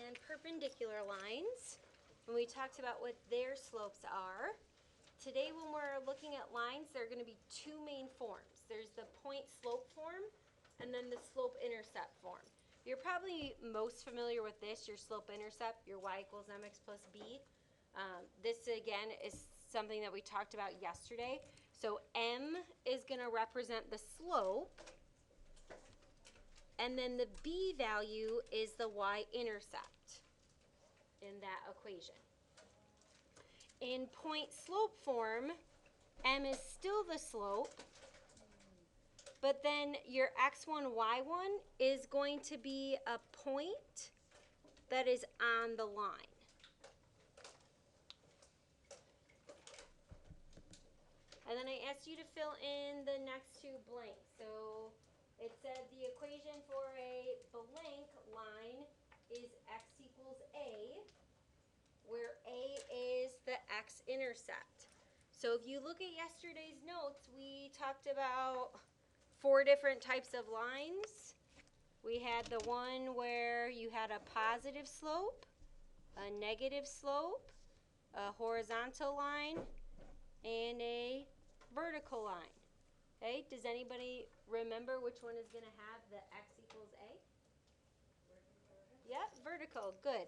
and perpendicular lines, and we talked about what their slopes are. Today when we're looking at lines, there are going to be two main forms. There's the point slope form and then the slope intercept form. You're probably most familiar with this, your slope intercept, your y equals mx plus b. This again is something that we talked about yesterday. So m is going to represent the slope, and then the b value is the y-intercept in that equation. In point slope form, m is still the slope, but then your x1, y1 is going to be a point that is on the line. And then I asked you to fill in the next two blanks. So it said the equation for a blank line is x equals a, where a is the x-intercept. So if you look at yesterday's notes, we talked about 4 different types of lines. We had the one where you had a positive slope, a negative slope, a horizontal line, and a vertical line. Okay, does anybody remember which one is going to have the x equals a? Yep, vertical, good.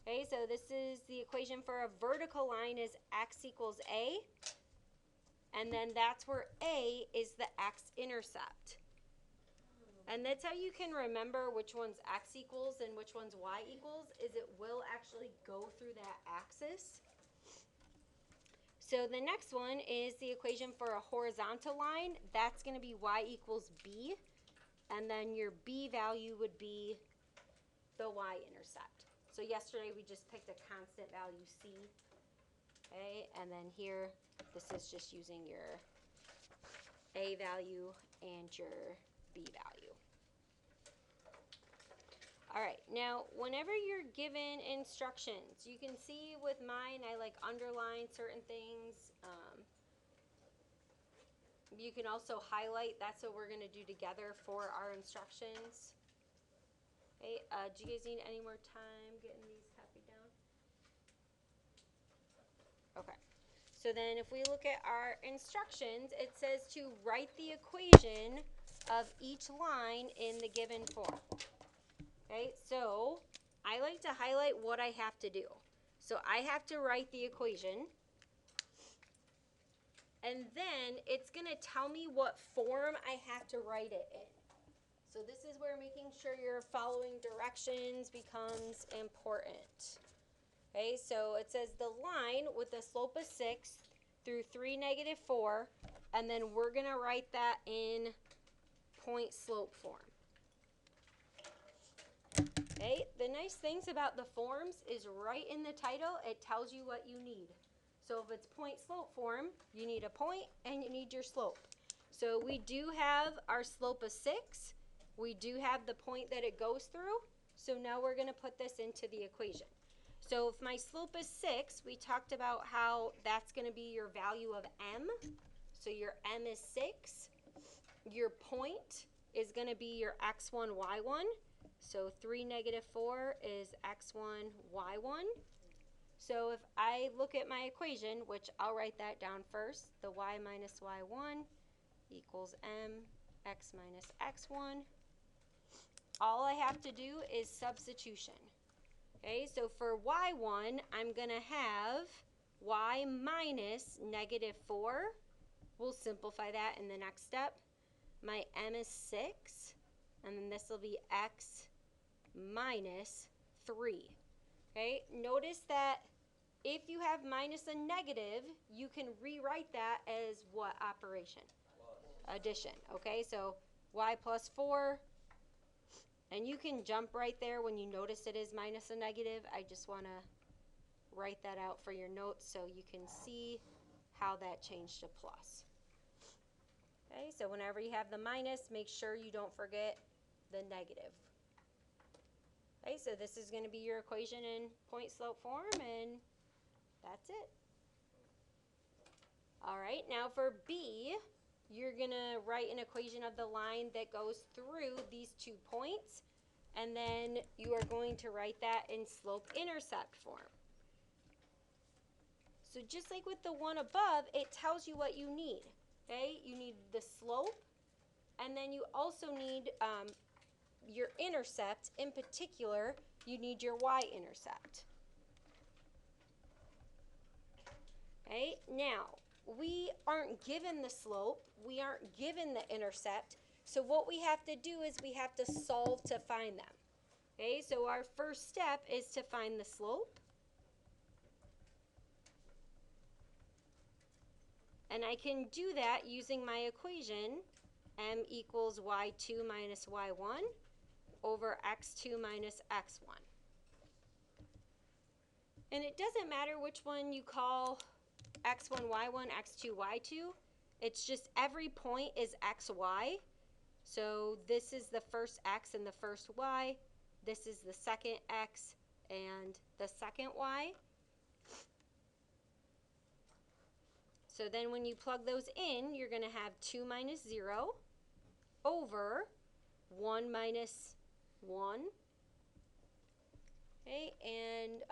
Okay, so this is the equation for a vertical line is x equals a, and then that's where a is the x-intercept. And that's how you can remember which one's x equals and which one's y equals, is it will actually go through that axis. So the next one is the equation for a horizontal line. That's going to be y equals b, and then your b value would be the y-intercept. So yesterday we just picked a constant value c, okay, and then here this is just using your a value and your b value. All right, now whenever you're given instructions, you can see with mine I like underline certain things. You can also highlight. That's what we're going to do together for our instructions. Okay, do you guys need any more time getting these copied down? Okay, so then if we look at our instructions, it says to write the equation of each line in the given form. Okay, so I like to highlight what I have to do. So I have to write the equation, and then it's going to tell me what form I have to write it in. So this is where making sure you're following directions becomes important. Okay, so it says the line with the slope of 6 through 3, -4, and then we're going to write that in point slope form. Okay, the nice things about the forms is right in the title, it tells you what you need. So if it's point slope form, you need a point and you need your slope. So we do have our slope of 6. We do have the point that it goes through. So now we're going to put this into the equation. So if my slope is 6, we talked about how that's going to be your value of m. So your m is 6. Your point is going to be your x1, y1. So 3, -4 is x1, y1. So if I look at my equation, which I'll write that down first, the y minus y1 equals m x minus x1. All I have to do is substitution. Okay, so for y1, I'm going to have y minus -4. We'll simplify that in the next step. My m is 6, and then this will be x minus 3. Okay, notice that if you have minus a negative, you can rewrite that as what operation? Addition. Okay, so y plus 4, and you can jump right there when you notice it is minus a negative. I just want to write that out for your notes so you can see how that changed to plus. Okay, so whenever you have the minus, make sure you don't forget the negative. Okay, so this is going to be your equation in point slope form, and that's it. All right, now for B, you're going to write an equation of the line that goes through these 2 points. and then you are going to write that in slope-intercept form. So just like with the one above, it tells you what you need. Okay, you need the slope, and then you also need your intercept. In particular, you need your y-intercept. Okay, now we aren't given the slope, we aren't given the intercept, so what we have to do is we have to solve to find them. Okay, so our first step is to find the slope. And I can do that using my equation, m equals y2 minus y1 over x2 minus x1. And it doesn't matter which one you call x1, y1, x2, y2. It's just every point is xy. So this is the first x and the first y. This is the second x and the second y. So then when you plug those in, you're going to have 2 minus 0 over 1 minus 1. Okay, and,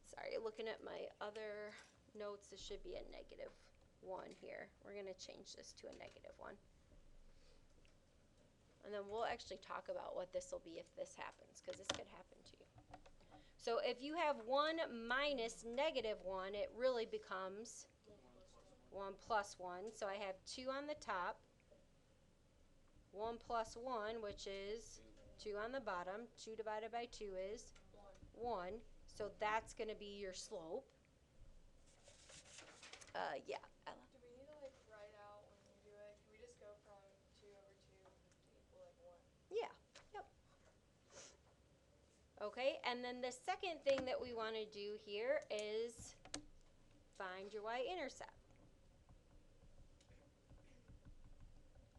sorry, looking at my other notes, this should be a negative 1 here. We're going to change this to a negative 1. And then we'll actually talk about what this will be if this happens, because this could happen to you. So if you have 1 minus negative 1, it really becomes 1 plus 1. So I have 2 on the top, 1 plus 1, which is 2 on the bottom. 2 divided by 2 is 1. So that's going to be your slope. Yeah, Ella. Do we need to like write out when you do it? Can we just go from 2 over 2 to equal like 1? Yeah, yep. Okay, and then the second thing that we want to do here is find your y-intercept.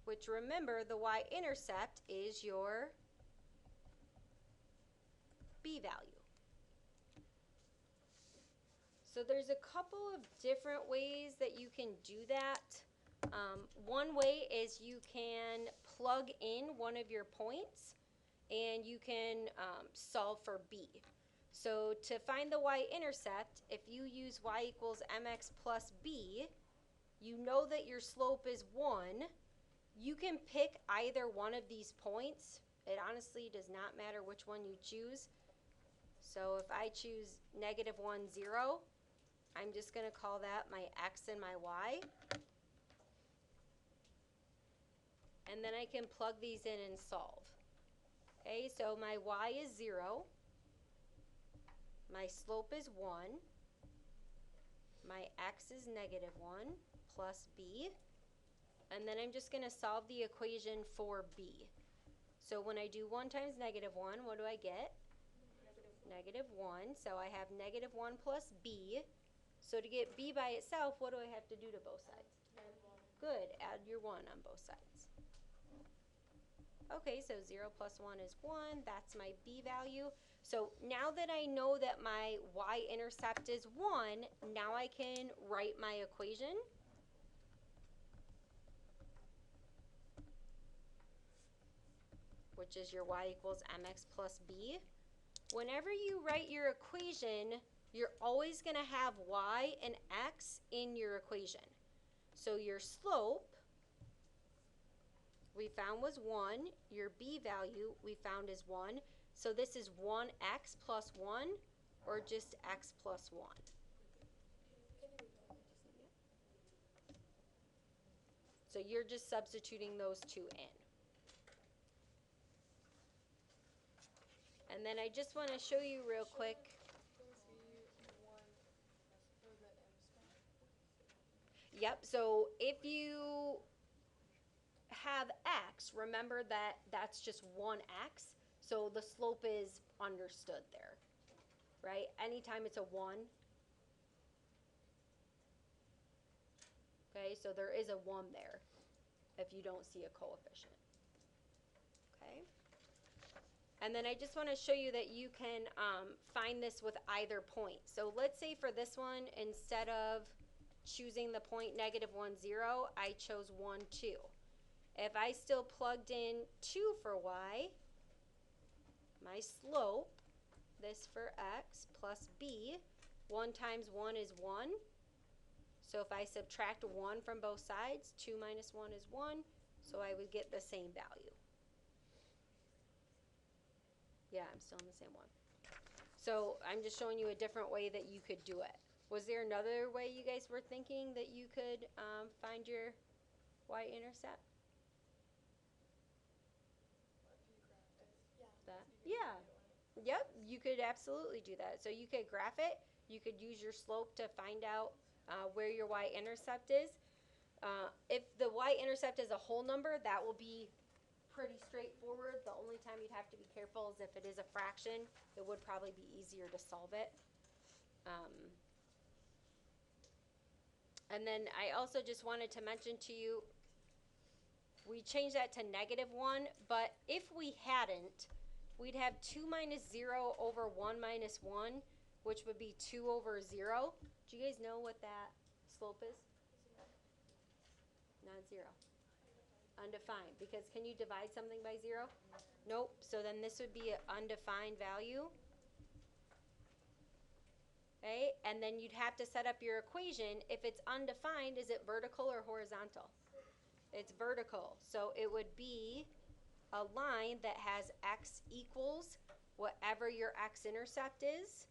Which, remember, the y-intercept is your b value. So there's a couple of different ways that you can do that. One way is you can plug in one of your points and you can solve for b. So to find the y-intercept, if you use y equals mx plus b, you know that your slope is 1. You can pick either one of these points. It honestly does not matter which one you choose. So if I choose negative 1, 0, I'm just going to call that my x and my y. And then I can plug these in and solve. Okay, so my y is 0. My slope is 1. My x is negative 1 plus b. And then I'm just going to solve the equation for b. So when I do 1 times negative 1, what do I get? Negative 1. So I have negative 1 plus b. So to get b by itself, what do I have to do to both sides? Good. Add your 1 on both sides. Okay, so 0 plus 1 is 1. That's my b value. So now that I know that my y-intercept is 1, now I can write my equation. Which is your y equals mx plus b. Whenever you write your equation, you're always going to have y and x in your equation. So your slope we found was 1. Your b value we found is 1. So this is 1x plus 1 or just x plus 1. So you're just substituting those two in. And then I just want to show you real quick. Yep, so if you have x, remember that that's just 1x, so the slope is understood there, right? Anytime it's a 1. Okay, so there is a 1 there if you don't see a coefficient. Okay? And then I just want to show you that you can find this with either point. So let's say for this one, instead of choosing the point negative 1, 0, I chose 1, 2. if I still plugged in 2 for y, my slope, this for x, plus b, 1 times 1 is 1. So if I subtract 1 from both sides, 2 minus 1 is 1, so I would get the same value. Yeah, I'm still in the same one. So I'm just showing you a different way that you could do it. Was there another way you guys were thinking that you could find your y-intercept? Yeah. Yep, you could absolutely do that. So you could graph it. You could use your slope to find out where your y-intercept is. If the y-intercept is a whole number, that will be pretty straightforward. The only time you'd have to be careful is if it is a fraction. It would probably be easier to solve it. And then I also just wanted to mention to you, we changed that to -1, but if we hadn't, we'd have 2 minus 0 over 1 minus 1, which would be 2 over 0. Do you guys know what that slope is? Not 0. Undefined. Because can you divide something by 0? Nope. So then this would be an undefined value. Okay? And then you'd have to set up your equation. If it's undefined, is it vertical or horizontal? It's vertical. So it would be a line that has x equals whatever your x-intercept is.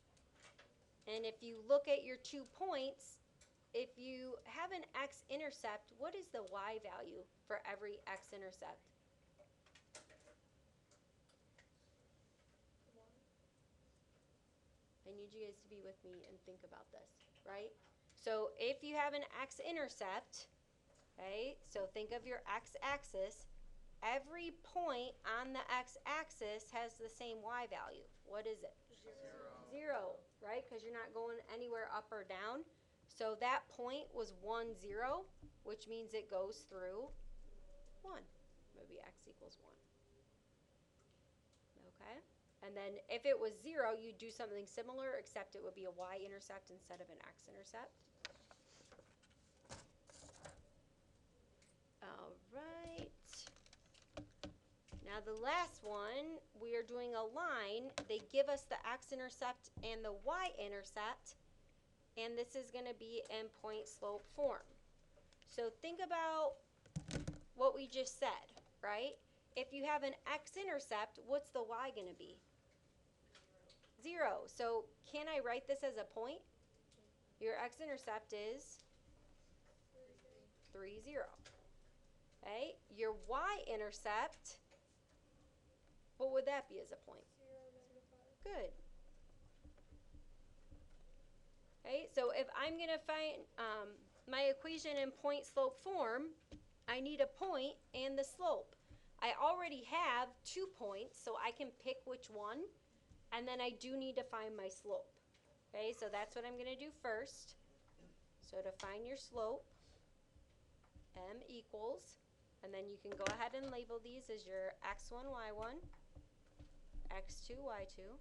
And if you look at your 2 points, if you have an x-intercept, what is the y value for every x-intercept? 1. I need you guys to be with me and think about this, right? So if you have an x-intercept, okay, so think of your x-axis, every point on the x-axis has the same y value. What is it? 0, right? Because you're not going anywhere up or down. So that point was 1, 0, which means it goes through 1. Maybe x equals 1. Okay? And then if it was 0, you'd do something similar, except it would be a y-intercept instead of an x-intercept. All right. Now the last one, we are doing a line. They give us the x-intercept and the y-intercept, and this is going to be in point-slope form. So think about what we just said, right? If you have an x-intercept, what's the y going to be? 0. So can I write this as a point? Your x-intercept is 3, 0. Okay? Your y-intercept, what would that be as a point? 0, -5. Good. Okay, so if I'm going to find my equation in point-slope form, I need a point and the slope. I already have 2 points, so I can pick which one, and then I do need to find my slope. Okay, so that's what I'm going to do first. So to find your slope, m equals, and then you can go ahead and label these as your x1, y1, x2, y2.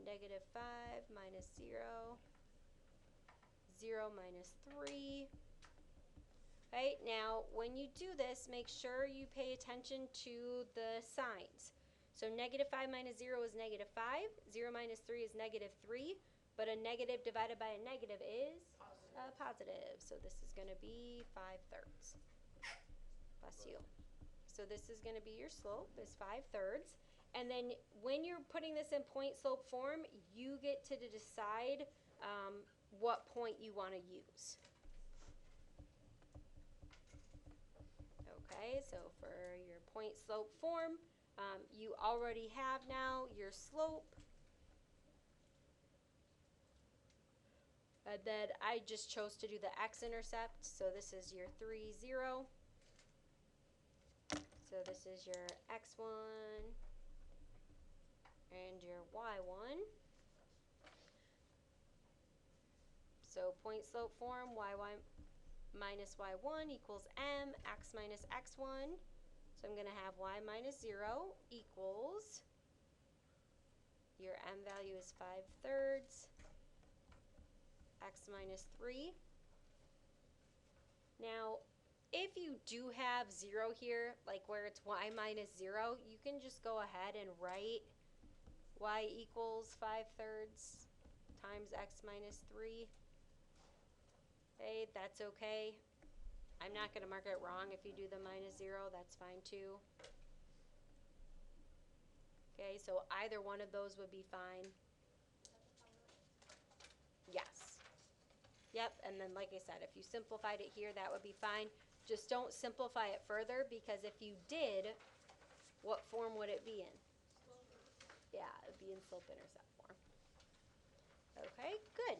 -5 minus 0, 0 minus 3. Right, now when you do this, make sure you pay attention to the signs. So -5 minus 0 is -5, 0 minus 3 is -3, but a negative divided by a negative is a positive. So this is going to be 5/3. Bless you. So this is going to be your slope, is 5/3. And then when you're putting this in point-slope form, you get to decide what point you want to use. Okay, so for your point-slope form, you already have now your slope. And then I just chose to do the x-intercept, so this is your 3, 0. So this is your x1 and your y1. So point-slope form, y1 minus y1 equals m, x minus x1. So I'm going to have y minus 0 equals, your m value is 5/3, x minus 3. Now, if you do have 0 here, like where it's y minus 0, you can just go ahead and write y equals 5/3 times x minus 3. Okay, that's okay. I'm not going to mark it wrong if you do the minus 0. That's fine too. Okay, so either one of those would be fine. Yes. Yep, and then like I said, if you simplified it here, that would be fine. Just don't simplify it further, because if you did, what form would it be in? Yeah, it would be in slope-intercept form. Okay, good.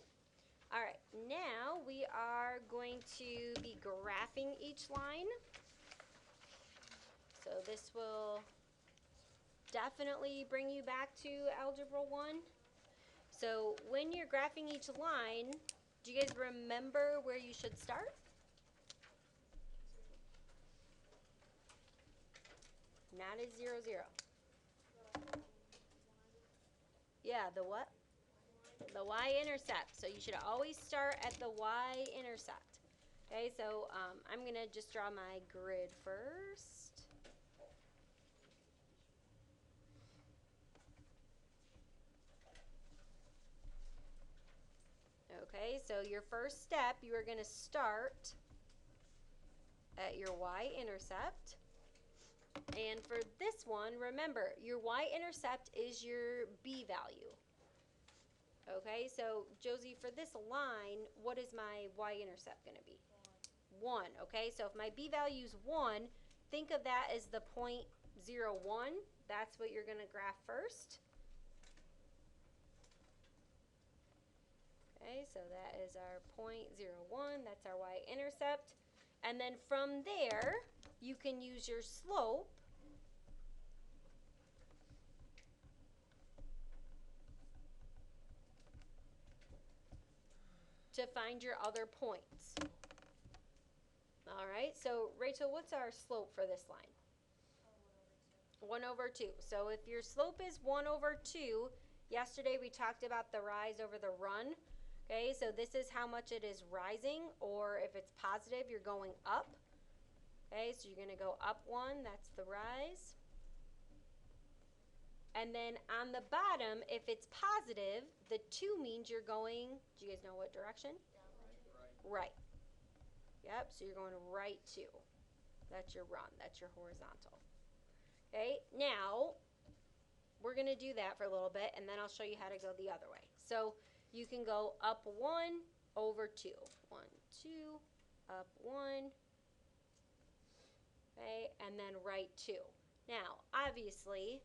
All right, now we are going to be graphing each line. So this will definitely bring you back to Algebra 1. So when you're graphing each line, do you guys remember where you should start? Not at 0, 0. Yeah, the what? The y-intercept. So you should always start at the y-intercept. Okay, so I'm going to just draw my grid first. Okay, so your first step, you are going to start at your y-intercept. And for this one, remember, your y-intercept is your b value. Okay, so Josie, for this line, what is my y-intercept going to be? 1. Okay, so if my b value is 1, think of that as the point 0, 1. That's what you're going to graph first. Okay, so that is our point 0, 1. That's our y-intercept. And then from there, you can use your slope to find your other points. All right, so Rachel, what's our slope for this line? 1/2. So if your slope is 1/2, yesterday we talked about the rise over the run. Okay, so this is how much it is rising, or if it's positive, you're going up. Okay, so you're going to go up 1, that's the rise. And then on the bottom, if it's positive, the 2 means you're going, do you guys know what direction? Right. Yep, so you're going right 2. That's your run, that's your horizontal. Okay, now we're going to do that for a little bit, and then I'll show you how to go the other way. So you can go up 1/2. 1, 2, up 1. Okay, and then right 2. Now, obviously,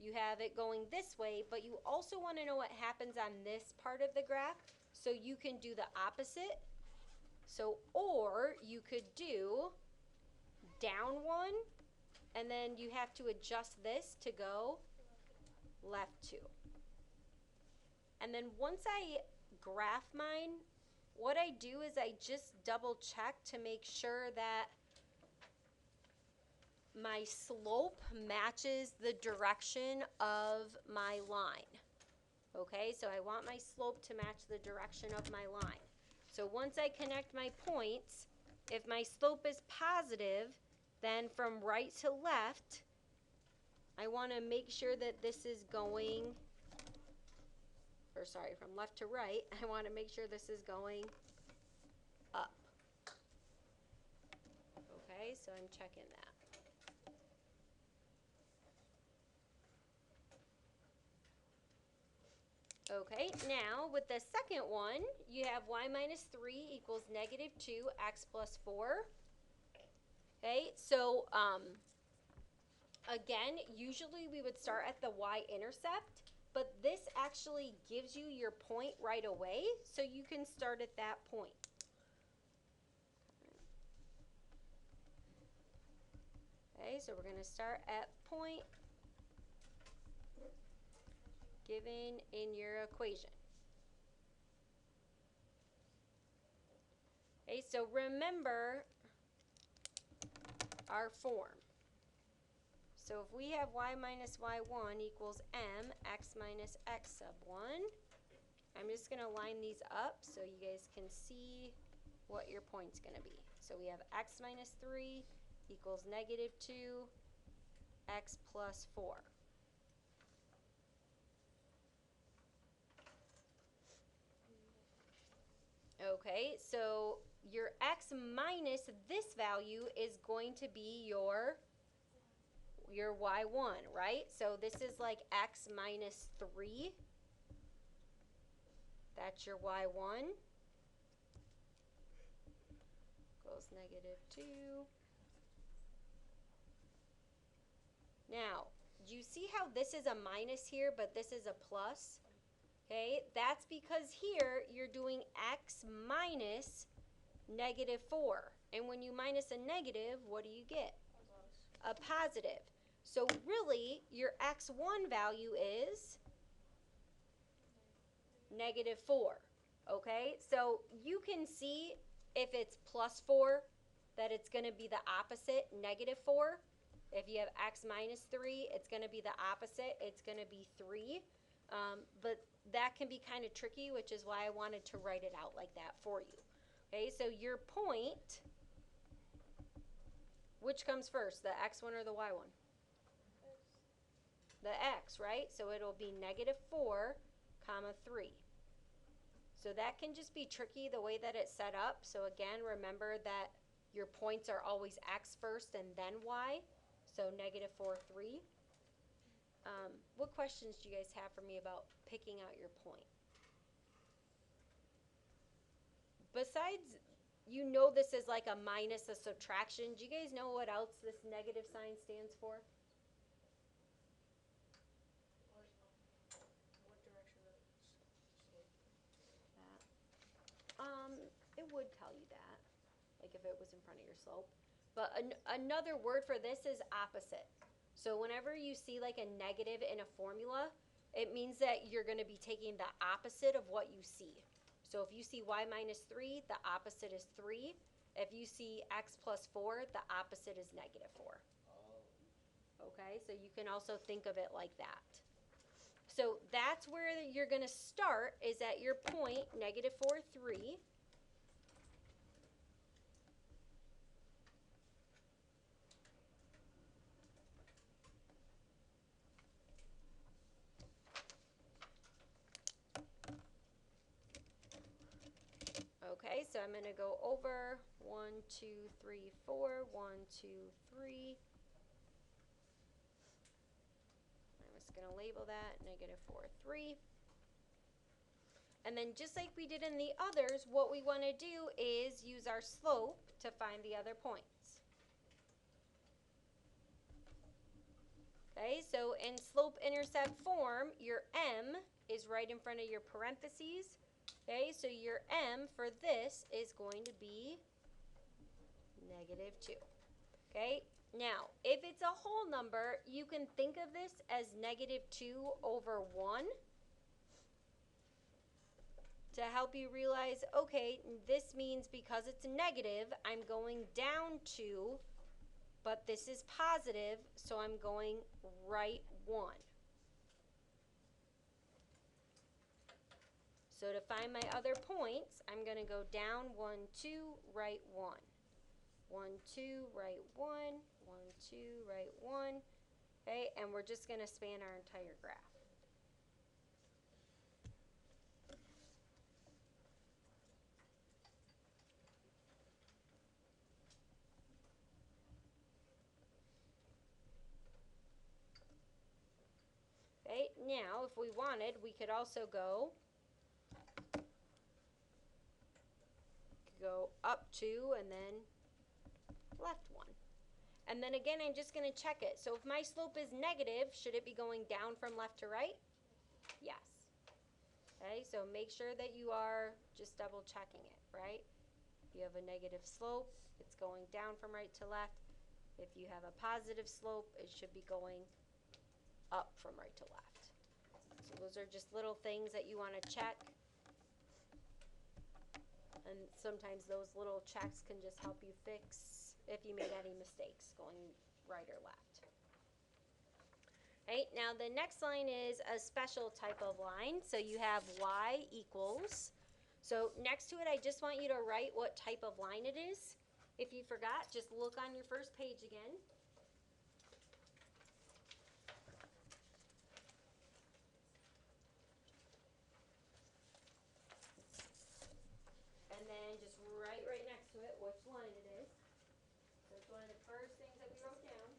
you have it going this way, but you also want to know what happens on this part of the graph, so you can do the opposite. So, or you could do down 1, and then you have to adjust this to go left 2. And then once I graph mine, what I do is I just double check to make sure that my slope matches the direction of my line. Okay, so I want my slope to match the direction of my line. So once I connect my points, if my slope is positive, then from right to left, I want to make sure that this is going, or sorry, from left to right, I want to make sure this is going up. Okay, so I'm checking that. Okay, now with the second one, you have y minus 3 equals negative 2, x plus 4. Okay, so again, usually we would start at the y-intercept, but this actually gives you your point right away, so you can start at that point. Okay, so we're going to start at point given in your equation. Okay, so remember our form. So if we have y minus y1 equals mx minus x sub 1, I'm just going to line these up so you guys can see what your point's going to be. So we have x minus 3 equals negative 2 x plus 4. Okay, so your x minus this value is going to be your y1, right? So this is like x minus 3. That's your y1. Goes negative 2. Now, do you see how this is a minus here, but this is a plus? Okay, that's because here you're doing x minus negative 4. And when you minus a negative, what do you get? A positive. So really, your x1 value is negative 4. Okay, so you can see if it's plus 4, that it's going to be the opposite, negative 4. If you have x minus 3, it's going to be the opposite. It's going to be 3. But that can be kind of tricky, which is why I wanted to write it out like that for you. Okay, so your point, which comes first, the x1 or the y1? The x, right? So it'll be negative 4, comma 3. So that can just be tricky the way that it's set up. So again, remember that your points are always x first and then y. So negative 4, 3. What questions do you guys have for me about picking out your point? Besides, you know this is like a minus, a subtraction. Do you guys know what else this negative sign stands for? What direction the slope? It would tell you that, like if it was in front of your slope. But another word for this is opposite. So whenever you see like a negative in a formula, it means that you're going to be taking the opposite of what you see. So if you see y minus 3, the opposite is 3. If you see x plus 4, the opposite is negative 4. Okay, so you can also think of it like that. So that's where you're going to start, is at your point, negative 4, 3. Okay, so I'm going to go over 1, 2, 3, 4, 1, 2, 3. I'm just going to label that negative 4, 3. And then just like we did in the others, what we want to do is use our slope to find the other points. Okay, so in slope-intercept form, your m is right in front of your parentheses. Okay, so your m for this is going to be negative 2. Okay, now if it's a whole number, you can think of this as negative 2 over 1 to help you realize, okay, this means because it's negative, I'm going down 2, but this is positive, so I'm going right 1. So to find my other points, I'm going to go down 1, 2, right 1. 1, 2, right 1. 1, 2, right 1. Okay, and we're just going to span our entire graph. Okay, now if we wanted, we could also go up 2 and then left 1. And then again, I'm just going to check it. So if my slope is negative, should it be going down from left to right? Yes. Okay, so make sure that you are just double checking it, right? If you have a negative slope, it's going down from right to left. If you have a positive slope, it should be going up from right to left. So those are just little things that you want to check. And sometimes those little checks can just help you fix if you made any mistakes going right or left. Right, now the next line is a special type of line. So you have y equals. So next to it, I just want you to write what type of line it is. If you forgot, just look on your first page again. And then just write right next to it which line it is. So it's one of the first things that we wrote down.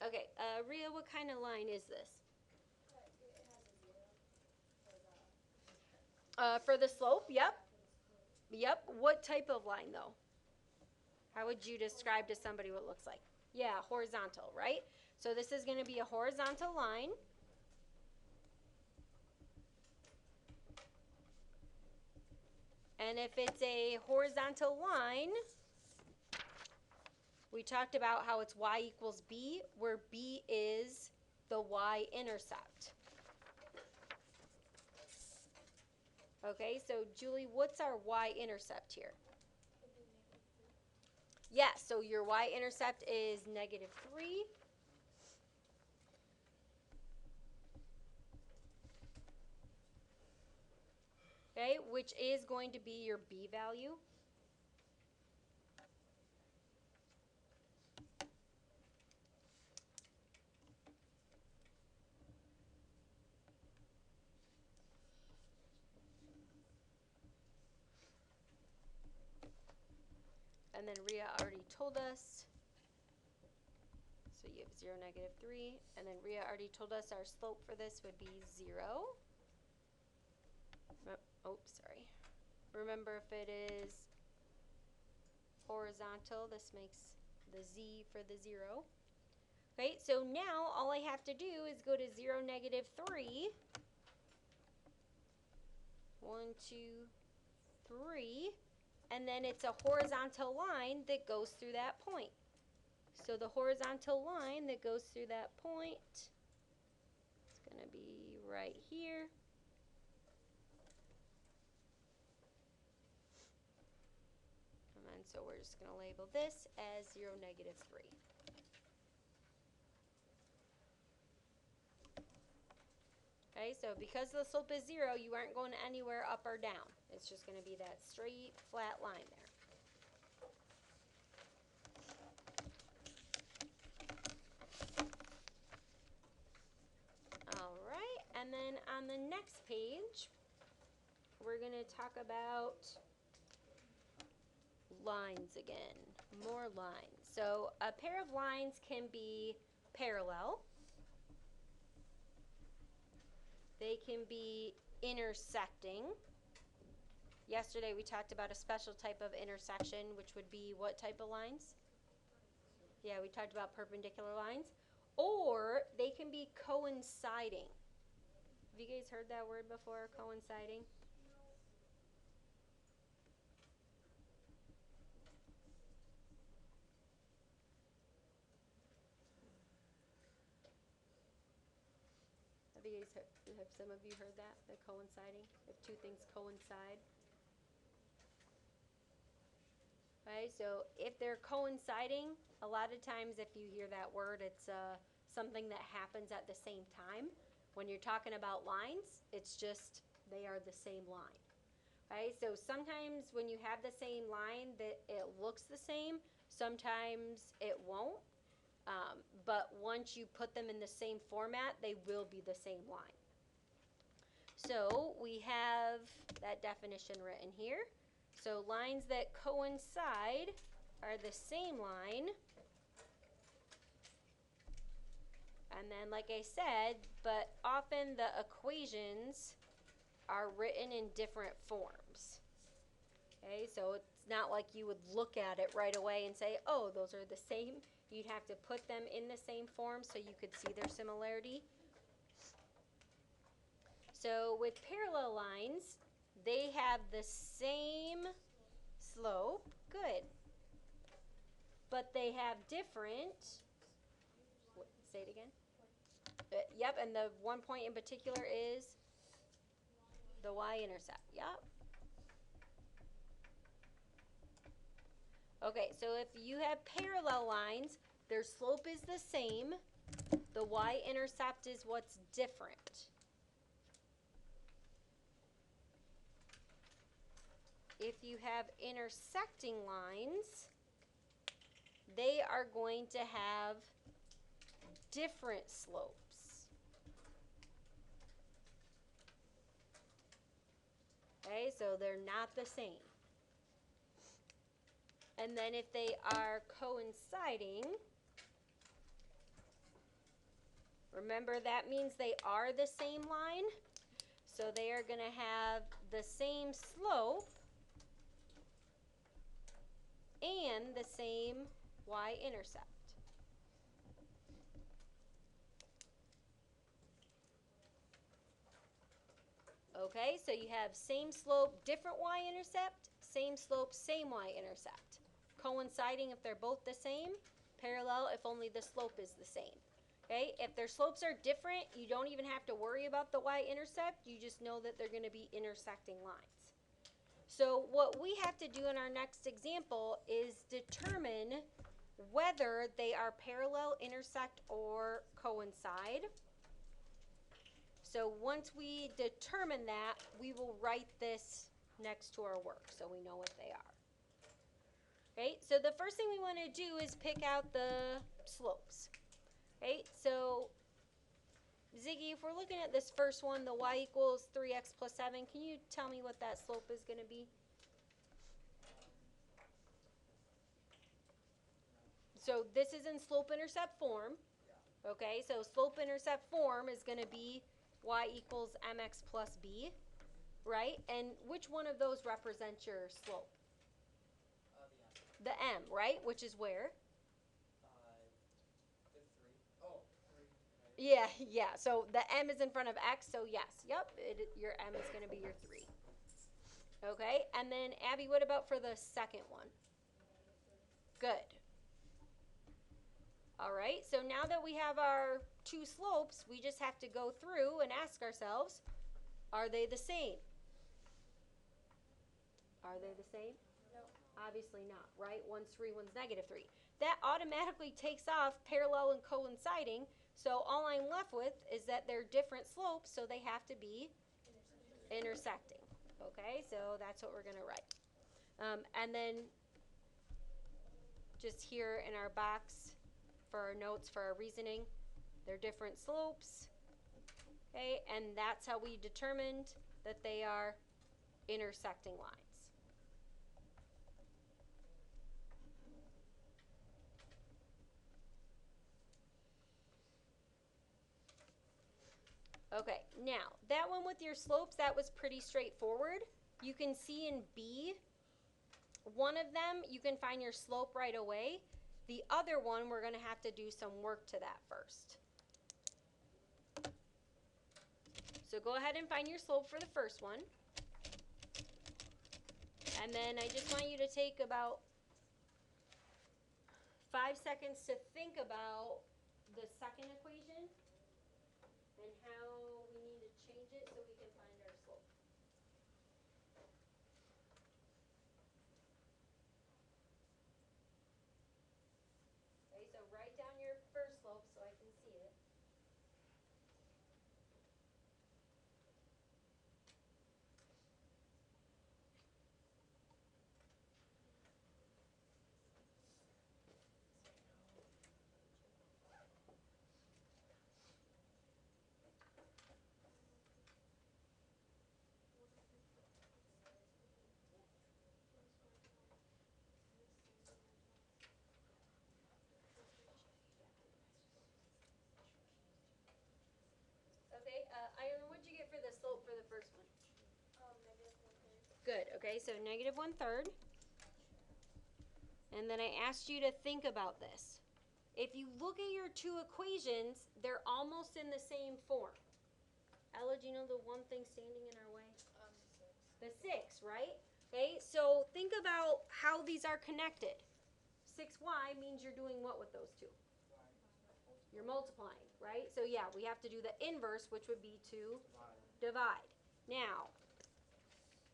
Okay, Rhea, what kind of line is this? For the slope, yep. Yep. What type of line though? How would you describe to somebody what it looks like? Yeah, horizontal, right? So this is going to be a horizontal line. And if it's a horizontal line, we talked about how it's y equals b, where b is the y-intercept. Okay, so Julie, what's our y-intercept here? Yeah, so your y-intercept is -3. Okay, which is going to be your b value. And then Rhea already told us. So you have 0, -3. And then Rhea already told us our slope for this would be 0. Oh, sorry. Remember, if it is horizontal, this makes the z for the 0. Okay, so now all I have to do is go to 0, -3. 1, 2, 3. And then it's a horizontal line that goes through that point. So the horizontal line that goes through that point is going to be right here. And then so we're just going to label this as 0, -3. Okay, so because the slope is 0, you aren't going anywhere up or down. It's just going to be that straight, flat line there. All right, and then on the next page, we're going to talk about lines again, more lines. So a pair of lines can be parallel. They can be intersecting. Yesterday we talked about a special type of intersection, which would be what type of lines? Yeah, we talked about perpendicular lines. Or they can be coinciding. Have you guys heard that word before, coinciding? Have some of you heard that, the coinciding? If two things coincide. Okay, so if they're coinciding, a lot of times if you hear that word, it's something that happens at the same time. When you're talking about lines, it's just they are the same line. Okay, so sometimes when you have the same line that it looks the same, sometimes it won't. But once you put them in the same format, they will be the same line. So we have that definition written here. So lines that coincide are the same line. And then, like I said, but often the equations are written in different forms. Okay, so it's not like you would look at it right away and say, oh, those are the same. You'd have to put them in the same form so you could see their similarity. So with parallel lines, they have the same slope. Good. But they have different, say it again. Yep, and the one point in particular is the y-intercept. Yep. Okay, so if you have parallel lines, Their slope is the same. The y-intercept is what's different. If you have intersecting lines, they are going to have different slopes. Okay, so they're not the same. And then if they are coinciding, remember that means they are the same line. So they are going to have the same slope and the same y-intercept. Okay, so you have same slope, different y-intercept, same slope, same y-intercept. Coinciding if they're both the same, parallel if only the slope is the same. Okay, if their slopes are different, you don't even have to worry about the y-intercept, you just know that they're going to be intersecting lines. So what we have to do in our next example is determine whether they are parallel, intersect, or coincide. So once we determine that, we will write this next to our work so we know what they are. Okay, so the first thing we want to do is pick out the slopes. Okay, so Ziggy, if we're looking at this first one, the y equals 3x plus 7, can you tell me what that slope is going to be? So this is in slope-intercept form. Okay, so slope-intercept form is going to be y equals mx plus b, right? And which one of those represents your slope? The m, right? Which is where? The 3. Oh, 3. Right. Yeah. So the m is in front of x, so yes. Yep, your m is going to be your 3. Okay, and then Abby, what about for the second one? Good. All right, so now that we have our two slopes, we just have to go through and ask ourselves, are they the same? Are they the same? No. Obviously not, right? One's 3, one's negative 3. That automatically takes off parallel and coinciding, so all I'm left with is that they're different slopes, so they have to be intersecting. Okay, so that's what we're going to write. And then just here in our box for our notes, for our reasoning, they're different slopes. Okay, and that's how we determined that they are intersecting lines. Okay, now that one with your slopes, that was pretty straightforward. You can see in B, one of them, you can find your slope right away. The other one, we're going to have to do some work to that first. So go ahead and find your slope for the first one. And then I just want you to take about 5 seconds to think about the second equation and how we need to change it so we can find our slope. Okay, so write down your first slope so I can see it. Okay, Iron, what'd you get for the slope for the first one? Negative 1/3. Good, okay, so negative 1/3. And then I asked you to think about this. If you look at your two equations, they're almost in the same form. Ella, do you know the one thing standing in our way? 6. The 6, right? Okay, so think about how these are connected. 6y means you're doing what with those two? You're multiplying, right? So yeah, we have to do the inverse, which would be to divide. Now,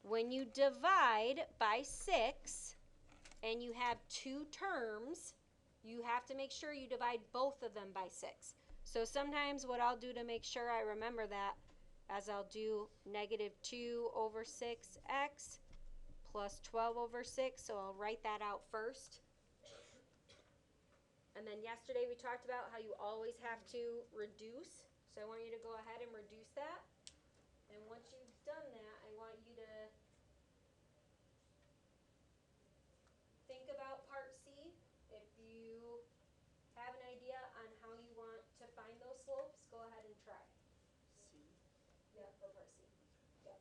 when you divide by 6 and you have two terms, you have to make sure you divide both of them by 6. So sometimes what I'll do to make sure I remember that, as I'll do negative 2 over 6x plus 12 over 6, so I'll write that out first. And then yesterday we talked about how you always have to reduce. So I want you to go ahead and reduce that. And once you've done that, I want you to think about part C. If you have an idea on how you want to find those slopes, go ahead and try. C. Yeah, for part C. Yep.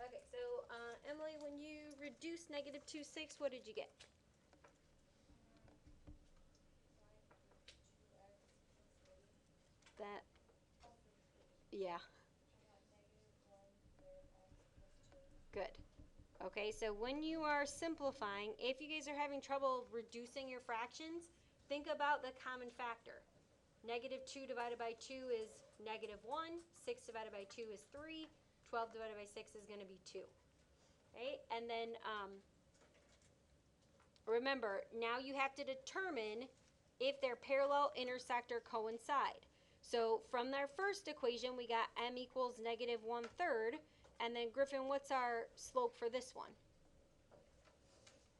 Okay, so Emily, when you reduce negative 2, 6, what did you get? That, yeah, good. Okay, so when you are simplifying, if you guys are having trouble reducing your fractions, think about the common factor. Negative 2 divided by 2 is negative 1, 6 divided by 2 is 3, 12 divided by 6 is going to be 2. Okay, and then remember, now you have to determine if their parallel, intersect, or coincide. So from their first equation, we got m equals negative 1/3. And then Griffin, what's our slope for this one?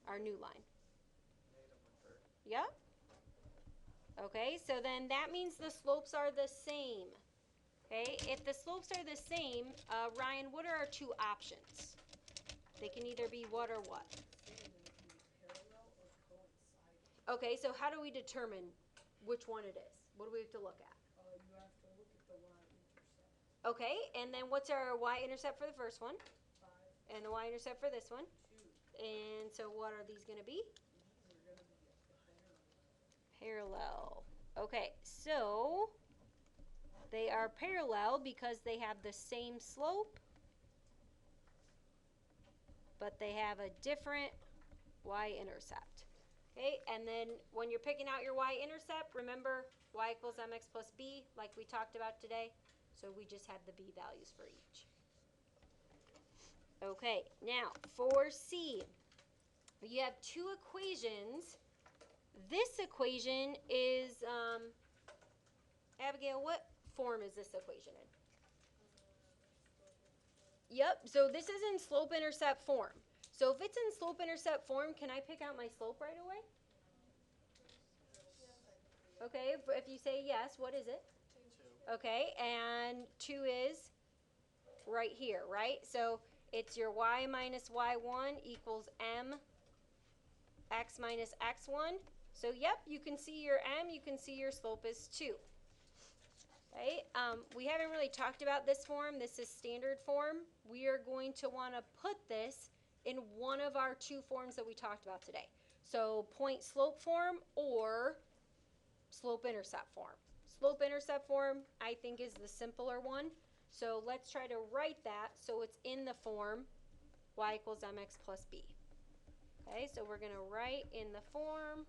Our new line. Negative 1/3. Yep. Okay, so then that means the slopes are the same. Okay, if the slopes are the same, Ryan, what are our two options? They can either be what or what? Parallel or coinciding. Okay, so how do we determine which one it is? What do we have to look at? You have to look at the y-intercept. Okay, and then what's our y-intercept for the first one? 5, And the y-intercept for this one? 2. And so what are these going to be? These are going to be Parallel. Okay, so they are parallel because they have the same slope, but they have a different y-intercept. Okay, and then when you're picking out your y-intercept, remember y equals mx plus b, like we talked about today. So we just had the b values for each. Okay, now for C, you have two equations. This equation is, Abigail, what form is this equation in? Yep, so this is in slope-intercept form. So if it's in slope-intercept form, can I pick out my slope right away? Okay, if you say yes, what is it? 2. Okay, and 2 is right here, right? So it's your y minus y1 equals m x minus x1. So yep, you can see your m, you can see your slope is 2. Okay, we haven't really talked about this form. This is standard form. We are going to want to put this in one of our 2 forms that we talked about today. So point slope form or slope intercept form. Slope intercept form, I think, is the simpler one. So let's try to write that so it's in the form y equals mx plus b. Okay, so we're going to write in the form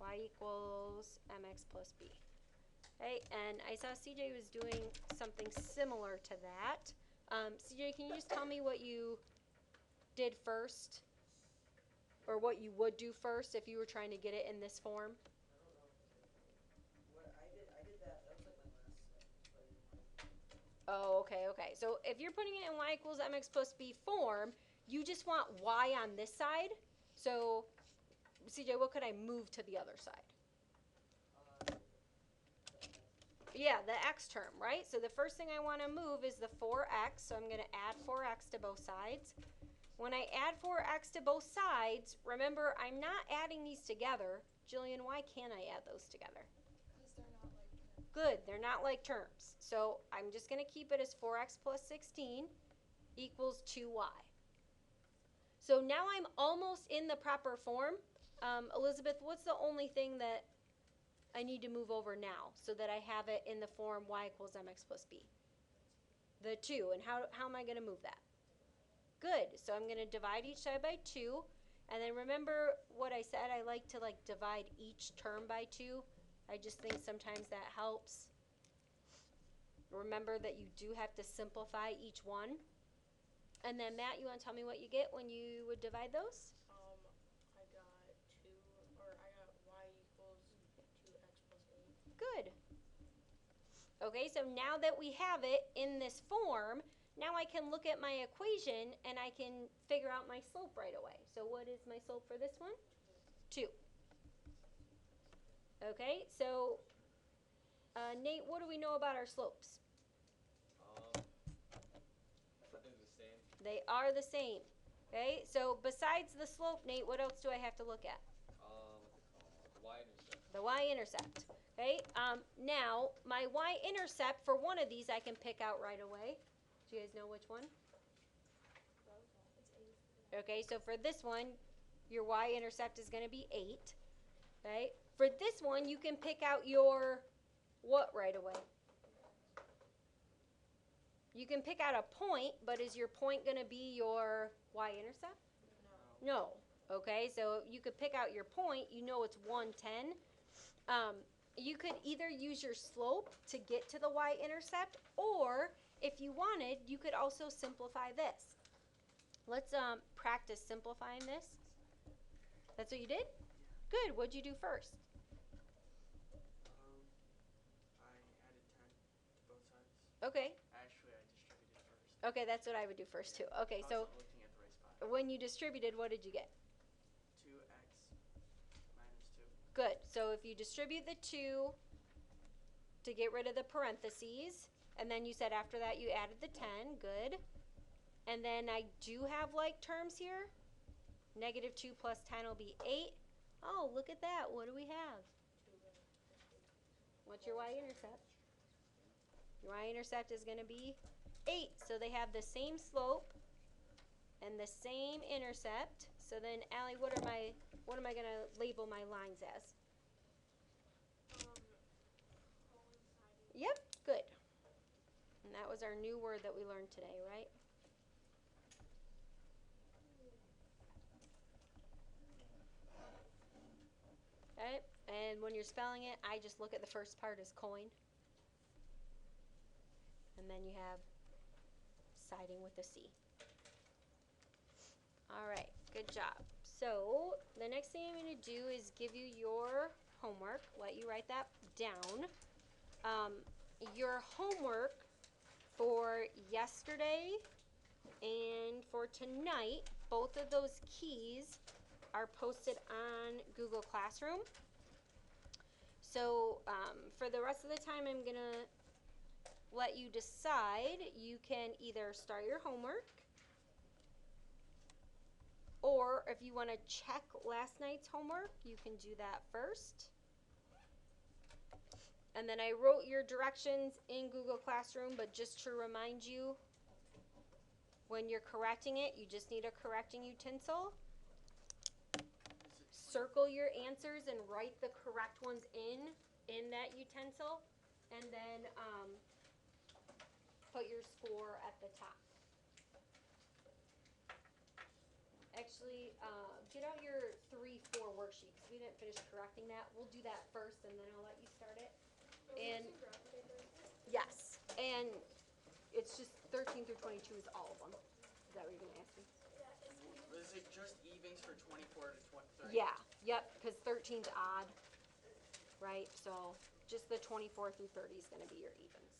y equals mx plus b. Okay, and I saw CJ was doing something similar to that. CJ, can you just tell me what you did first? Or what you would do first if you were trying to get it in this form? What I did that. That was like my last step. But I didn't Oh, okay. So if you're putting it in y equals mx plus b form, you just want y on this side. So, CJ, what could I move to the other side? Yeah, the x term, right? So the first thing I want to move is the 4x. So I'm going to add 4x to both sides. When I add 4x to both sides, remember, I'm not adding these together. Jillian, why can't I add those together? Because they're not like terms. Good, they're not like terms. So I'm just going to keep it as 4x plus 16 equals 2y. So now I'm almost in the proper form. Elizabeth, what's the only thing that I need to move over now so that I have it in the form y equals mx plus b? The 2. And how am I going to move that? Good. So I'm going to divide each side by 2. And then remember what I said, I like to divide each term by 2. I just think sometimes that helps. Remember that you do have to simplify each one. And then Matt, you want to tell me what you get when you would divide those? I got y equals 2x plus 8. Good. Okay, so now that we have it in this form, now I can look at my equation and I can figure out my slope right away. So what is my slope for this one? 2. Okay, so Nate, what do we know about our slopes? They're the same. They are the same. Okay, so besides the slope, Nate, what else do I have to look at? What's it called? The y-intercept. The y-intercept. Okay, now my y-intercept for one of these I can pick out right away. Do you guys know which one? Okay, so for this one, your y-intercept is going to be 8. Okay, for this one, you can pick out your what right away? You can pick out a point, but is your point going to be your y-intercept? No. Okay, so you could pick out your point. You know it's 110. You could either use your slope to get to the y-intercept, or if you wanted, you could also simplify this. Let's practice simplifying this. That's what you did? Good. What'd you do first? I added 10 to both sides. Okay. Actually, I distributed first. Okay, that's what I would do first too. Okay, I so wasn't looking at the right spot. when you distributed, what did you get? 2x minus 2. Good. So if you distribute the 2 to get rid of the parentheses, and then you said after that you added the 10, good. And then I do have like terms here. Negative 2 plus 10 will be 8. Oh, look at that. What do we have? What's your y-intercept? Your y-intercept is going to be 8. So they have the same slope and the same intercept. So then, Allie, what am I going to label my lines as? Coinciding. Yep, good. And that was our new word that we learned today, right? Okay, and when you're spelling it, I just look at the first part as coin. And then you have siding with a C. All right, good job. So the next thing I'm going to do is give you your homework, let you write that down. Your homework for yesterday and for tonight, both of those keys are posted on Google Classroom. So for the rest of the time, I'm gonna let you decide. You can either start your homework, or if you want to check last night's homework, you can do that first. And then I wrote your directions in Google Classroom, but just to remind you, when you're correcting it, you just need a correcting utensil. Circle your answers and write the correct ones in that utensil, and then put your score at the top. Actually, get out your 3-4 worksheet, because we didn't finish correcting that. We'll do that first, and then I'll let you start it. Are we And- using graph paper? Yes, and it's just 13 through 22 is all of them. Is that what you're gonna ask me? Was it just evens for 24 to 30? Yeah, yep, because 13's odd, right? So just the 24 through 30 is gonna be your evens.